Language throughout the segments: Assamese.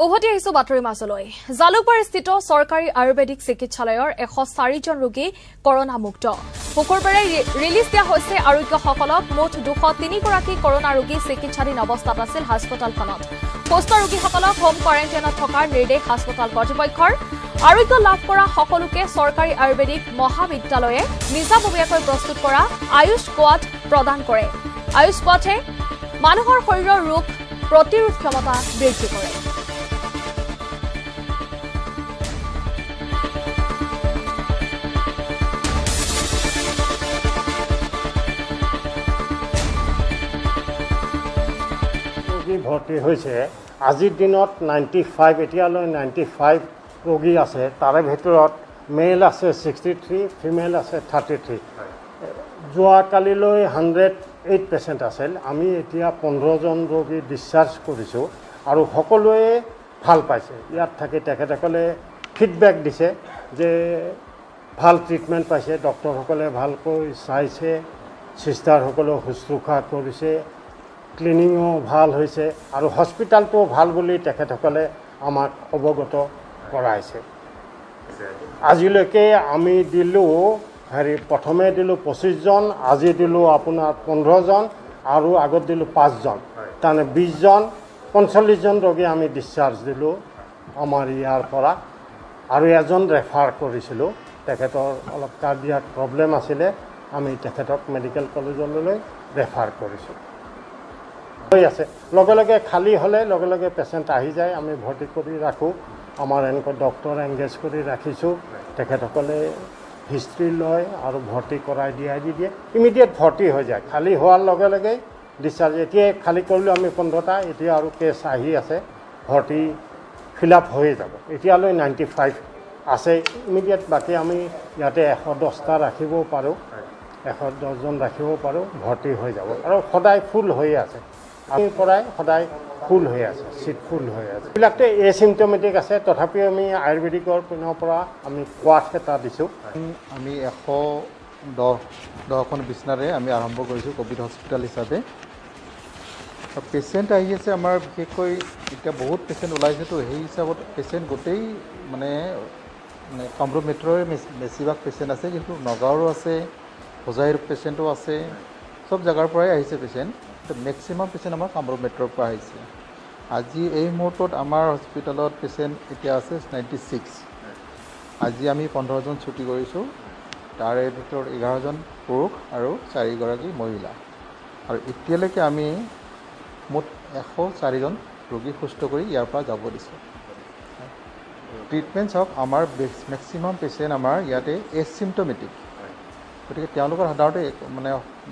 উভতি আহিছো বাতৰি মাজলৈ জালুকবাৰীস্থিত চৰকাৰী আয়ুৰ্বেদিক চিকিৎসালয়ৰ 104 জন ৰোগী কৰোনা মুক্ত শুকুৰবাৰে ৰিলিজ দিয়া হৈছে আৰোগ্যসকলক মুঠ 203 গৰাকী কৰোনা ৰোগী চিকিৎসাধীন অৱস্থাত আছিল হাস্পতালখনত সুস্থ ৰোগীসকলক হোম কোৱাৰেণ্টাইনত থকাৰ নিৰ্দেশ হাস্পতাল কৰ্তৃপক্ষৰ আৰোগ্য লাভ কৰা সকলোকে চৰকাৰী আয়ুৰ্বেদিক মহাবিদ্যালয়ে নিজাববীয়াকৈ প্ৰস্তুত কৰা আয়ুষ কোৱাট প্ৰদান কৰে আয়ুষ কোৱাটে মানুহৰ শৰীৰৰ ৰোগ প্ৰতিৰোধ ক্ষমতা বৃদ্ধি কৰে ভৰ্তি হৈছে আজিৰ দিনত 95 এতিয়ালৈ 95 ৰোগী আছে তাৰে ভিতৰত মেল আছে 63 ফিমেল আছে 33 যোৱাকালিলৈ 108 পেচেণ্ট আছিল আমি এতিয়া 15 জন ৰোগী ডিসচাৰ্জ কৰিছোঁ আৰু সকলোৱে ভাল পাইছে ইয়াত থাকি তেখেতসকলে ফিডবেক দিছে যে ভাল ট্ৰিটমেণ্ট পাইছে ডক্টৰসকলে ভালকৈ চাইছে সিষ্টাৰসকলে শুশ্ৰূষা কৰিছে ক্লিনিংও ভাল হৈছে আৰু হস্পিটালটো ভাল বুলি তেখেতসকলে আমাক অৱগত কৰাইছে আজিলৈকে আমি দিলোঁ প্ৰথমে দিলোঁ 25 জন আজি দিলোঁ আপোনাৰ 15 জন আৰু আগত দিলোঁ 5 জন তাৰমানে 20 জন 45 জন ৰোগী আমি ডিসচাৰ্জ দিলোঁ আমাৰ ইয়াৰ পৰা আৰু এজন ৰেফাৰ কৰিছিলোঁ তেখেতৰ অলপ কাৰ্ডিয়াক প্ৰব্লেম আছিলে আমি তেখেতক মেডিকেল কলেজলৈ ৰেফাৰ কৰিছোঁ হৈ আছে লগে লগে খালী হ'লে লগে লগে পেচেণ্ট আহি যায় আমি ভৰ্তি কৰি ৰাখোঁ আমাৰ এনেকৈ ডক্টৰ এংগেজ কৰি ৰাখিছোঁ তেখেতসকলে হিষ্ট্ৰী লয় আৰু ভৰ্তি কৰাই দিয়ে ইমিডিয়েট ভৰ্তি হৈ যায় খালী হোৱাৰ লগে লগে ডিসচাৰ্জ এতিয়া খালী কৰিলোঁ আমি 15টা এতিয়া আৰু কেছ আহি আছে ভৰ্তি ফিল আপ হৈ যাব এতিয়ালৈ 95 আছে ইমিডিয়েট বাকী আমি ইয়াতে 110টা ৰাখিব পাৰোঁ 110 জন ৰাখিব পাৰোঁ ভৰ্তি হৈ যাব আৰু সদায় ফুল হৈ আছে আমি পৰাই সদায় ফুল হৈ আছে সিট ফুল হৈ আছে এইবিলাকতে এচিম্পটমেটিক আছে তথাপিও আমি আয়ুৰ্বেদিকৰ পিনৰ পৰা আমি কোৱাট এটা দিছোঁ আমি 110খন বিছনাৰে আমি আৰম্ভ কৰিছোঁ কোভিড হস্পিটেল হিচাপে পেচেণ্ট আহি আছে আমাৰ বিশেষকৈ এতিয়া বহুত পেচেণ্ট ওলাইছেতো সেই হিচাপত পেচেণ্ট গোটেই মানে কামৰূপ মেট্ৰ'ৰে বেছিভাগ পেচেণ্ট আছে কিন্তু নগাঁৱৰো আছে হোজাইৰ পেচেণ্টো আছে সব জেগাৰ পৰাই আহিছে পেচেণ্ট মেক্সিমাম পেচেণ্ট আমাৰ কামৰূপ মেট্ৰ'ৰ পৰা আহিছে আজি এই মুহূৰ্তত আমাৰ হস্পিটেলত পেচেণ্ট এতিয়া আছে 96 আজি আমি 15 জন ছুটি কৰিছোঁ তাৰে ভিতৰত 11 জন পুৰুষ আৰু 4 গৰাকী মহিলা আৰু এতিয়ালৈকে আমি মুঠ 104 জন ৰোগী সুস্থ কৰি ইয়াৰ পৰা যাব দিছোঁ ট্ৰিটমেণ্ট চাওক আমাৰ মেক্সিমাম পেচেণ্ট আমাৰ ইয়াতে এচিম্পটমেটিক গতিকে তেওঁলোকৰ সাধাৰণতে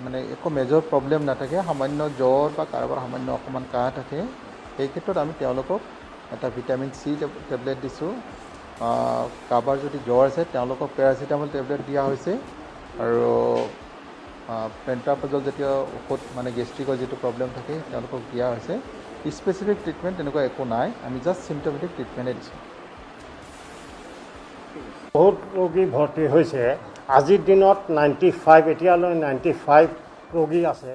মানে একো মেজৰ প্ৰব্লেম নাথাকে সামান্য জ্বৰ বা কাৰোবাৰ সামান্য অকণমান কাহ থাকে এই ক্ষেত্ৰত আমি তেওঁলোকক এটা ভিটামিন চি টেবলেট দিছোঁ কাৰোবাৰ যদি জ্বৰ আছে তেওঁলোকক পেৰাচিটামল টেবলেট দিয়া হৈছে আৰু পেণ্টাপ্ৰজল জাতীয় ঔষধ মানে গেষ্ট্ৰিকৰ যিটো প্ৰব্লেম থাকে তেওঁলোকক দিয়া হৈছে স্পেচিফিক ট্ৰিটমেণ্ট তেনেকুৱা একো নাই আমি জাষ্ট চিম্পটমেটিক ট্ৰিটমেণ্টে দিছোঁ বহুত ৰোগী ভৰ্তি হৈছে আজিৰ দিনত 95 এতিয়ালৈ 95 ৰোগী আছে